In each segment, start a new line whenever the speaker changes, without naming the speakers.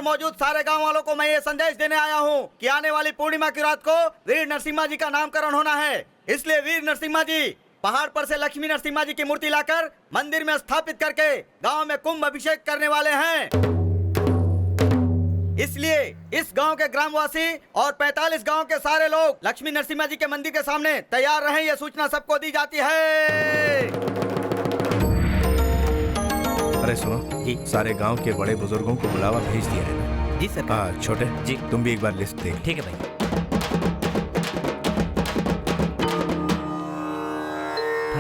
पर मौजूद सारे गांव वालों को मैं ये संदेश देने आया हूँ कि आने वाली पूर्णिमा की रात को वीर नरसिम्हा जी का नामकरण होना है। इसलिए वीर नरसिम्हा जी पहाड़ पर से लक्ष्मी नरसिम्हा जी की मूर्ति लाकर मंदिर में स्थापित करके गांव में कुंभ अभिषेक करने वाले हैं। इसलिए इस गांव के ग्रामवासी और 45 गांव के सारे लोग लक्ष्मी नरसिम्हा जी के मंदिर के सामने तैयार रहें, ये सूचना सबको दी जाती है।
अरे सुनो जी, सारे गांव के बड़े बुजुर्गों को बुलावा भेज दिया है ना?
जी सर।
हाँ छोटे जी, तुम भी एक बार लिस्ट देख।
ठीक है भाई।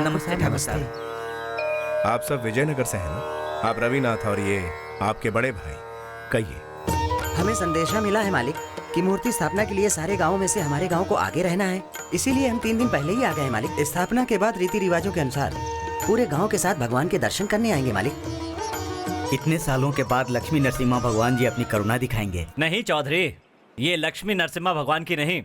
नमस्ते ठाकुर साहब।
आप सब विजयनगर से हैं ना? आप रविनाथ और ये आपके बड़े भाई, कहिए।
हमें संदेशा मिला है मालिक कि मूर्ति स्थापना के लिए सारे गांवों में से हमारे गांव को आगे रहना है, इसीलिए हम 3 दिन पहले ही आ गए मालिक। स्थापना के बाद रीति रिवाजों के अनुसार पूरे गांव के साथ भगवान के दर्शन करने आएंगे मालिक।
इतने सालों के बाद लक्ष्मी नरसिम्हा भगवान जी अपनी करुणा दिखाएंगे।
नहीं चौधरी, ये लक्ष्मी नरसिम्हा भगवान की नहीं,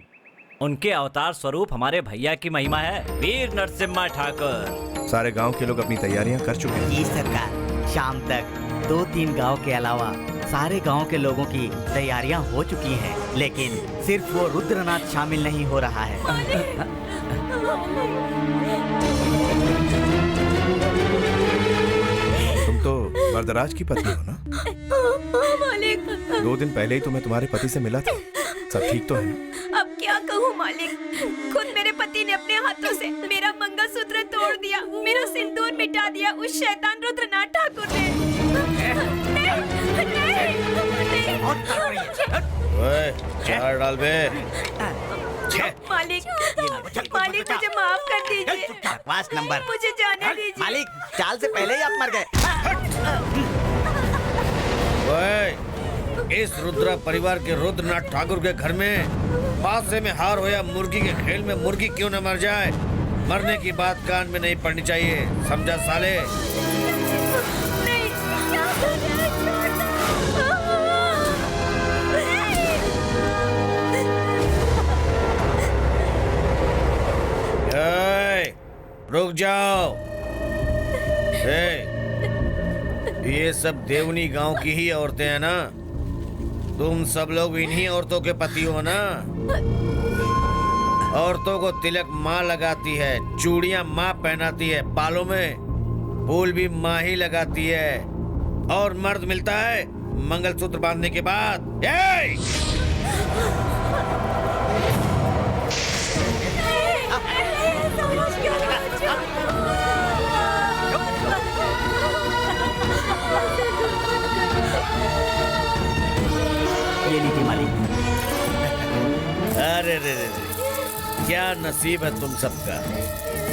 उनके अवतार स्वरूप हमारे भैया की महिमा है, वीर नरसिम्हा ठाकुर।
सारे गांव के लोग अपनी तैयारियां कर चुके हैं।
जी सरकार, शाम तक 2-3 गांव के अलावा सारे गांव के लोगों की तैयारियां हो चुकी हैं, लेकिन सिर्फ वो रुद्रनाथ शामिल नहीं हो रहा है।
तुम तो वरदराज की पत्नी हो ना?
मालिक।
2 दिन पहले ही तो मैं तुम्हारे पति से मिला था। सब ठीक तो है ना?
अब क्या कहूँ मालिक, खुद मेरे पति ने अपने हाथों से मेरा मंगलसूत्र तोड़ दिया, मेरा सिंदूर मिटा दिया उस शैतान रुद्रनाथ ठाकुर ने।
चार डाल बे।
मालिक, मालिक मुझे माफ कर दीजिए।
बकवास नंबर।
मुझे जाने दीजिए।
मालिक, चाल से पहले ही आप मर गए।
इस रुद्रा परिवार के रुद्रनाथ ठाकुर के घर में पासे में हार होया मुर्गी के खेल में मुर्गी क्यों न मर जाए। मरने की बात कान में नहीं पड़नी चाहिए, समझा साले? रुक जाओ। ये सब देवनी गांव की ही औरतें हैं ना? तुम सब लोग इन्हीं औरतों के पति हो ना? औरतों को तिलक माँ लगाती है, चूड़ियां माँ पहनाती है, बालों में फूल भी माँ ही लगाती है, और मर्द मिलता है मंगलसूत्र बांधने के बाद।
ये लीजिए मालिक।
अरे रे रे, क्या नसीब है तुम सबका,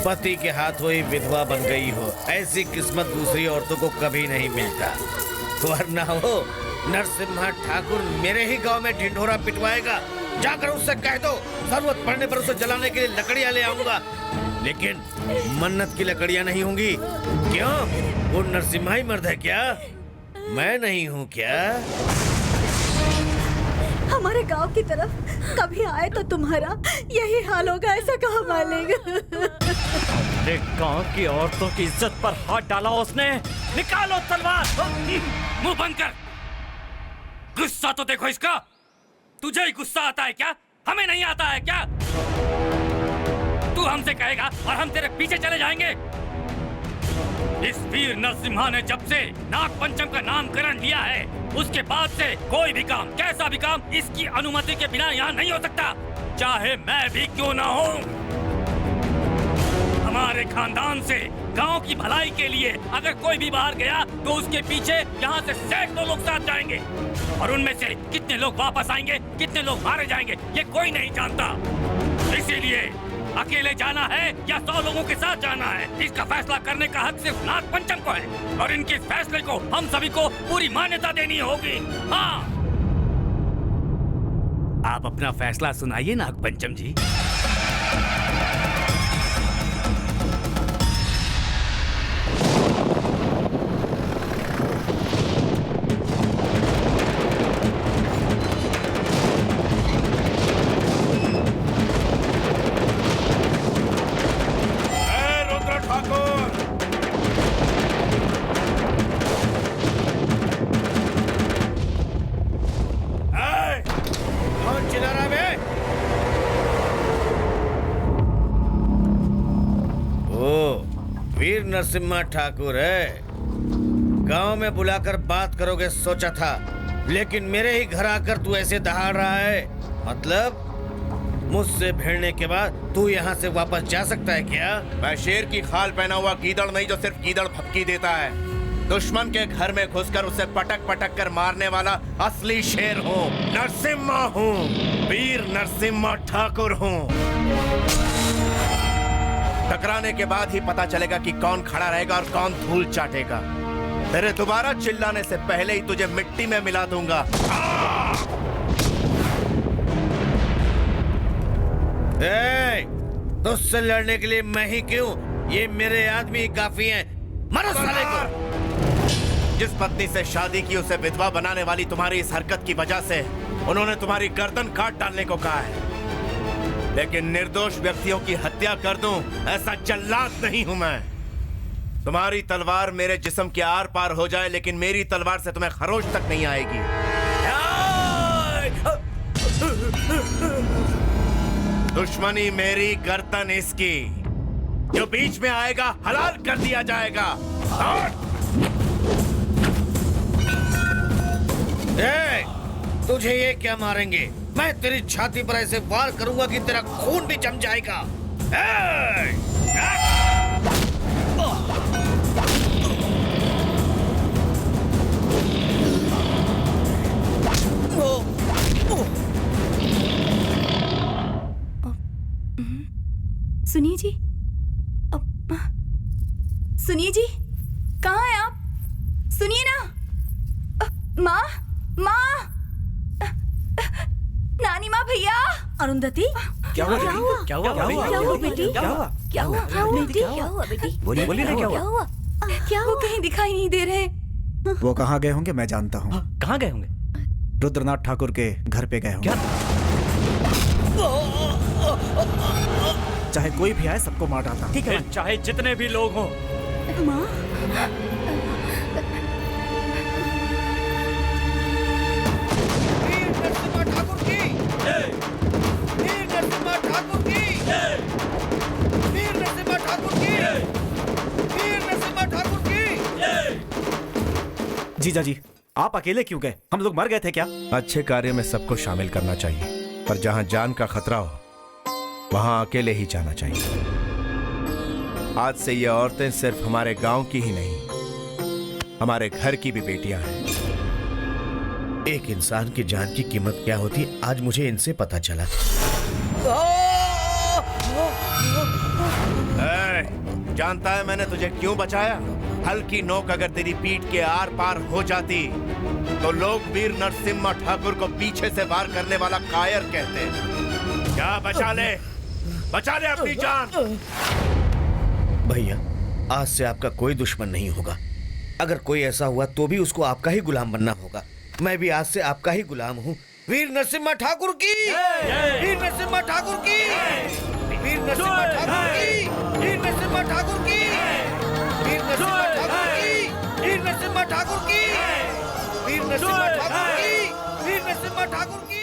पति के हाथ हुई विधवा बन गई हो। ऐसी किस्मत दूसरी औरतों को कभी नहीं मिलता, वरना वो नरसिम्हा ठाकुर मेरे ही गांव में ढिंढोरा पिटवाएगा। जाकर उससे कह दो जरूरत पड़ने पर उसे जलाने के लिए लकड़ियां ले आऊंगा, लेकिन मन्नत की लकड़ियां नहीं होंगी। क्यों? वो नरसिम्हा ही मर्द है क्या? मैं नहीं हूँ क्या?
हमारे गांव की तरफ कभी आए तो तुम्हारा यही हाल होगा, ऐसा कहा मालिक।
गांव की औरतों की इज्जत पर हाथ डाला उसने। निकालो तलवार।
मुंह बंद कर। गुस्सा तो देखो इसका। तुझे ही गुस्सा आता है क्या? हमें नहीं आता है क्या? तू हमसे कहेगा और हम तेरे पीछे चले जाएंगे। इस वीर नरसिम्हा ने जब से नाग पंचम का नामकरण लिया है, उसके बाद से कोई भी काम, कैसा भी काम, इसकी अनुमति के बिना यहाँ नहीं हो सकता, चाहे मैं भी क्यों ना हूँ। हमारे खानदान से गांव की भलाई के लिए अगर कोई भी बाहर गया तो उसके पीछे यहाँ से सैकड़ों लोग साथ जाएंगे, और उनमें से कितने लोग वापस आएंगे, कितने लोग मारे जाएंगे, ये कोई नहीं जानता। इसीलिए अकेले जाना है या 100 लोगों के साथ जाना है, इसका फैसला करने का हक सिर्फ नाग पंचम को है, और इनके फैसले को हम सभी को पूरी मान्यता देनी होगी। हाँ, आप अपना फैसला सुनाइए नाग पंचम जी।
नरसिम्हा ठाकुर है। गांव में बुलाकर बात करोगे सोचा था, लेकिन मेरे ही घर आकर तू ऐसे दहाड़ रहा है। मतलब मुझसे भिड़ने के बाद तू यहाँ से वापस जा सकता है क्या?
मैं शेर की खाल पहना हुआ गीदड़ नहीं जो सिर्फ गीदड़ फपकी देता है। दुश्मन के घर में घुसकर उसे पटक पटक कर मारने वाला असली शेर हूँ। नरसिम्हा हूँ, वीर नरसिम्हा ठाकुर हूँ। टकराने के बाद ही पता चलेगा कि कौन खड़ा रहेगा और कौन धूल चाटेगा। तेरे दोबारा चिल्लाने से पहले ही तुझे मिट्टी में मिला दूंगा।
तुझसे लड़ने के लिए मैं ही क्यों? ये मेरे आदमी काफी हैं। मारो साले को।
जिस पत्नी से शादी की उसे विधवा बनाने वाली तुम्हारी इस हरकत की वजह से उन्होंने तुम्हारी गर्दन काट डालने को कहा है, लेकिन निर्दोष व्यक्तियों की हत्या कर दूं ऐसा जल्लाद नहीं हूं मैं। तुम्हारी तलवार मेरे जिस्म के आर पार हो जाए, लेकिन मेरी तलवार से तुम्हें खरोच तक नहीं आएगी। दुश्मनी मेरी, गर्दन इसकी। जो बीच में आएगा हलाल कर दिया जाएगा।
तुझे ये क्या मारेंगे? मैं तेरी छाती पर ऐसे वार करूंगा कि तेरा खून भी जम जाएगा।
सुनिए जी, सुनिए जी, कहाँ हैं आप? सुनिए ना। माँ, माँ, नानी माँ, भैया। अरुंधति,
क्या हुआ? क्या हुआ?
क्या हुआ बेटी?
क्या हुआ?
क्या हुआ बेटी? क्या हुआ बेटी?
बोलिए ना, क्या हुआ?
क्या वो कहीं दिखाई नहीं दे रहे।
वो कहाँ गए होंगे मैं जानता हूँ।
कहाँ गए होंगे?
रुद्रनाथ ठाकुर के घर पे गए होंगे। चाहे कोई भी आए सबको मार डालता।
ठीक है, चाहे जितने भी लोग हों।
माँ,
वीर नरसिम्हा ठाकुर की जय। वीर नरसिम्हा ठाकुर की जय। वीर नरसिम्हा ठाकुर की जय। वीर नरसिम्हा ठाकुर की जय।
जीजा जी, आप अकेले क्यों गए? हम लोग मर गए थे क्या?
अच्छे कार्य में सबको शामिल करना चाहिए, पर जहां जान का खतरा हो वहां अकेले ही जाना चाहिए। आज से ये औरतें सिर्फ हमारे गांव की ही नहीं, हमारे घर की भी बेटियां हैं।
एक इंसान की जान की कीमत क्या होती आज मुझे इनसे पता चला।
जानता है मैंने तुझे क्यों बचाया? हल्की नोक अगर तेरी पीठ के आर पार हो जाती तो लोग वीर नरसिम्हा ठाकुर को पीछे से वार करने वाला कायर कहते। क्या बचा ले अपनी जान।
भैया, आज से आपका कोई दुश्मन नहीं होगा। अगर कोई ऐसा हुआ तो भी उसको आपका ही गुलाम बनना होगा। मैं भी आज से आपका ही गुलाम हूँ। वीर नरसिम्हा ठाकुर की, वीर नरसिम्हा ठाकुर की, वीर नरसिम्हा ठाकुर की, वीर नरसिम्हा ठाकुर की, वीर नरसिम्हा ठाकुर की, वीर नरसिम्हा ठाकुर की, वीर नरसिम्हा ठाकुर की, वीर नरसिम्हा ठाकुर की।